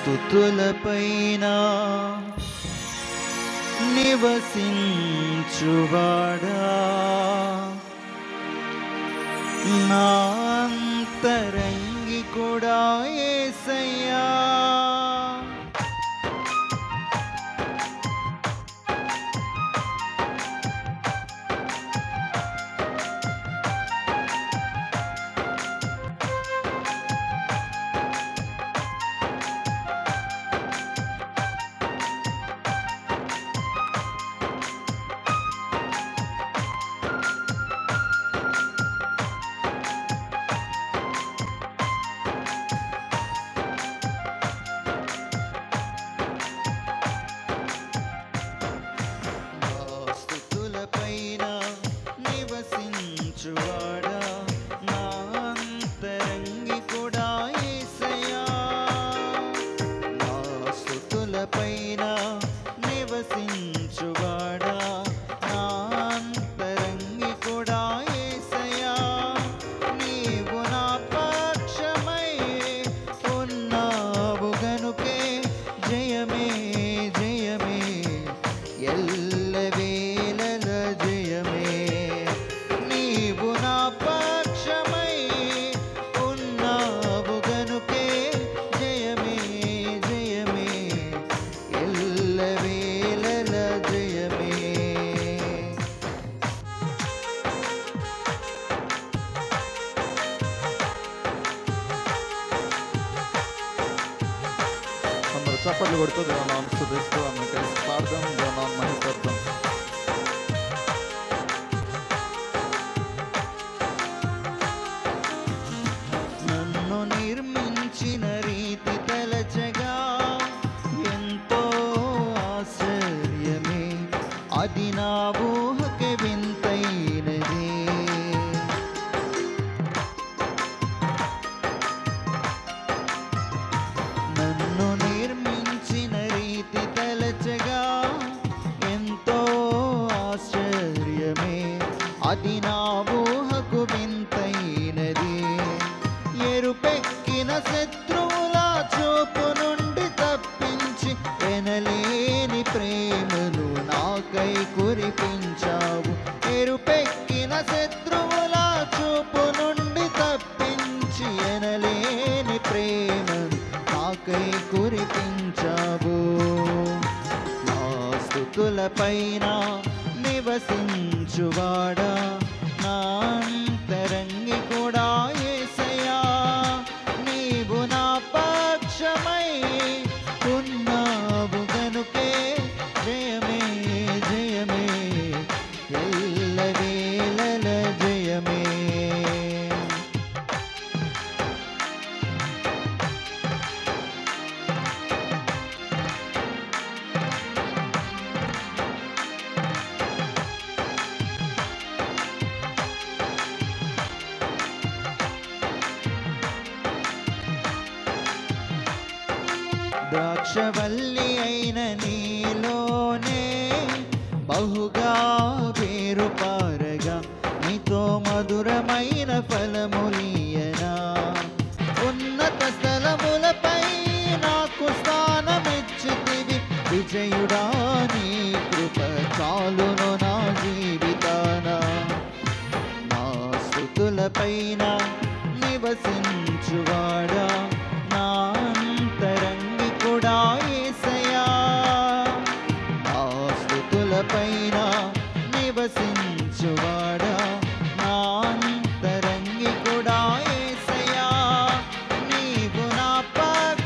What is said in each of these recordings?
స్తుతులపైన నివసించువాడా నా అంతరంగి కూడా యేసయ్యా చప్పట్లు కొడుతూ దేవనామం స్తుతిస్తూ అందరం కలిసి పాడదాం, దేవనామం మహిమపడదాం. నన్ను నిర్మించిన రీతి తలచగా ఎంతో ఆశ్చర్యమే, అది నా ఊహకి వింతైనది. నన్ను నిర్మించిన రీతి తలచగా ఎంతో ఆశ్చర్యమే, అది నా ఊహకు వింతైనది. ఎరుపెక్కిన శత్రువుల చూపు నుండి తప్పించి ఎనలేని ప్రేమను నాకై కురిపించావు. ఎరుపెక్కిన శత్రువుల చూపు నుండి తప్పించి ఎనలేని ప్రేమను నాకై కురిపించావు. నా స్తుతులపైన నివసించువాడా నా అంతరంగి కూడా యేసయ్యా, నీవు నా పక్షమై ఉన్నావు గనుకే జయమే జయమే ఎల్లవేళల జయమే. ద్రాక్షవల్లి అయిన నీలోనే బహుగా పేరు పారగా, నీతో మధురమైన ఫలములియనా. ఉన్నత స్థలములపై నాకు స్థానమిచ్చితివి, విజయుడా నీ కృప చాలును నా జీవితాన. నా స్తుతులపైన నివసించువాడా నా అంతరంగి కూడా యేసయ్యా, నా స్తుతులపైన నివసించువాడా నా అంతరంగి కూడా యేసయ్యా, నీవు నా పక్షమై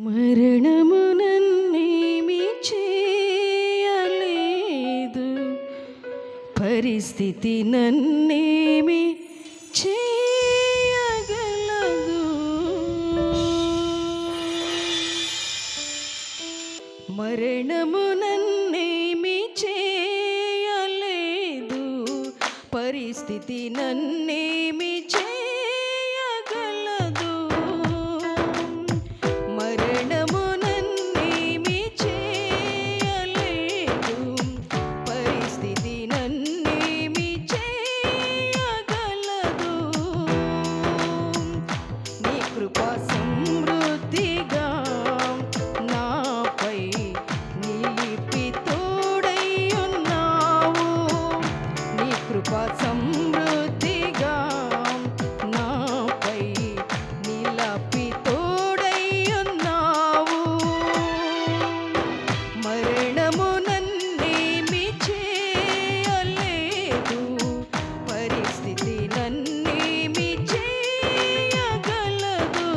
మరణము నన్నేమి చేయలేదు, పరిస్థితి నన్నేమి చేయగలదు. మరణము నన్నేమి చేయలేదు, పరిస్థితి నన్నేమి చేయగలదు. మరణము నన్నేమి చేయలేదు, పరిస్థితి నన్నేమి చేయగలదు. నీ కృప సమృద్ధిగా నాపై నిలిపి తోడై ఉన్నావు. నీ కృప సమృద్ధిగా నాపై నిలిపి తోడై ఉన్నావు. మరణము నన్నేమి చేయలేదు, పరిస్థితి నన్నేమి చేయగలదు.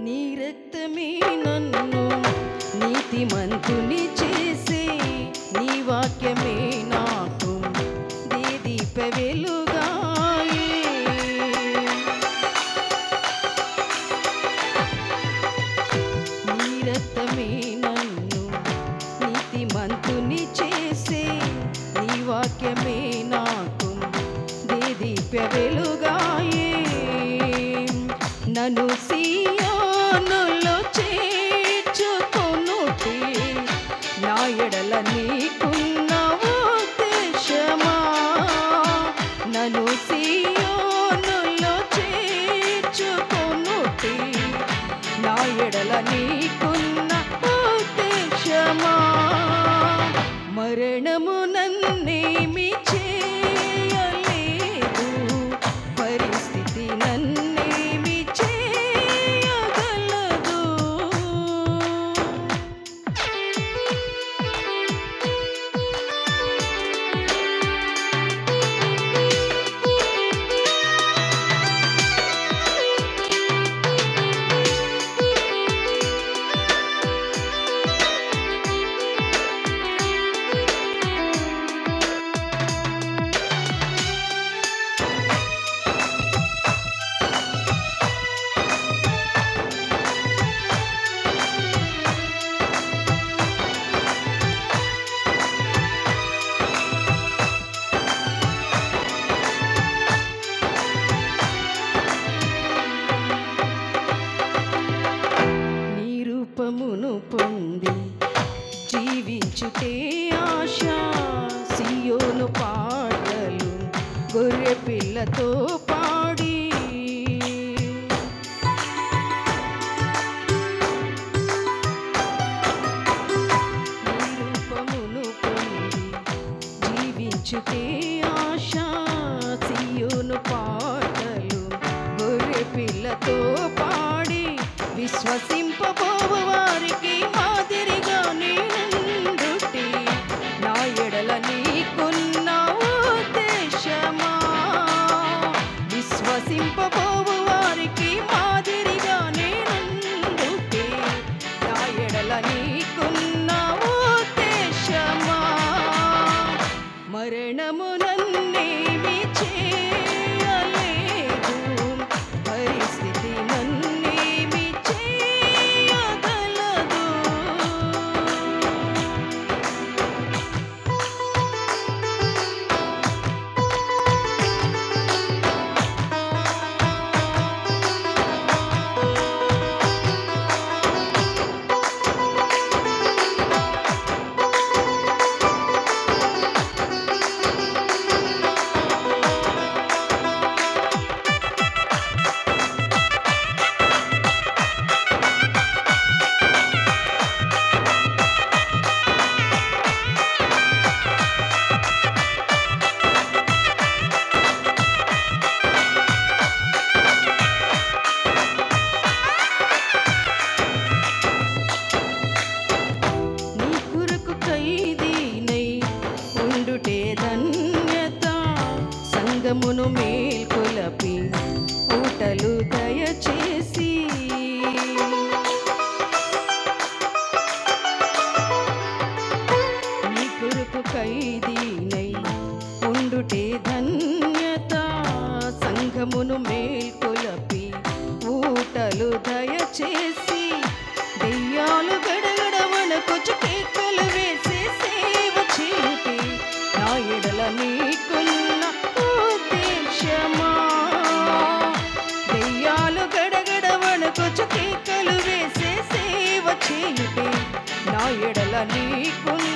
నీ రక్తమే నన్ను నీతిమంతుని చేసే, నీ వాక్యమే నాకు దీప వెలుగాయే. నీ రక్తమే నన్ను నీతిమంతుని చేసే, నీ వాక్యమే నాకు దీప వెలుగాయే. నన్ను సియోనులో చేర్చుకొనుటే, నా ఎడల నీకున్న ఉద్దేశమా. నన్ను సియోనులో చేర్చుకొనుటే, నా ఎడల నీకున్న ఉద్దేశమా. మరణము నన్నేమి చేయలేదు, పరిస్థితి నన్నేమి చేయగలదు. నీ రూపమును పొంది జీవించుటే ఆశ. సియోను పాటలు గొర్రె పిల్లతో పాడి, నీ రూపమును పొంది జీవించుటే ఆశ. సియోను పాటలు గొర్రె పిల్లతో పాడి, విశ్వసింపబోవు వారికి మాదిరిగా నేనుండుటే, నా ఎడల నీకున్న ఉద్దేశమా. విశ్వసింపబోవు వారికి మాదిరిగా నేనుండుటే, నా ఎడల నీకున్న ఉద్దేశమా. మరణము నన్నేమి చేయలేదు, పరిస్థితి నన్నేమి చేయగలదు. ఎడల నీకున్న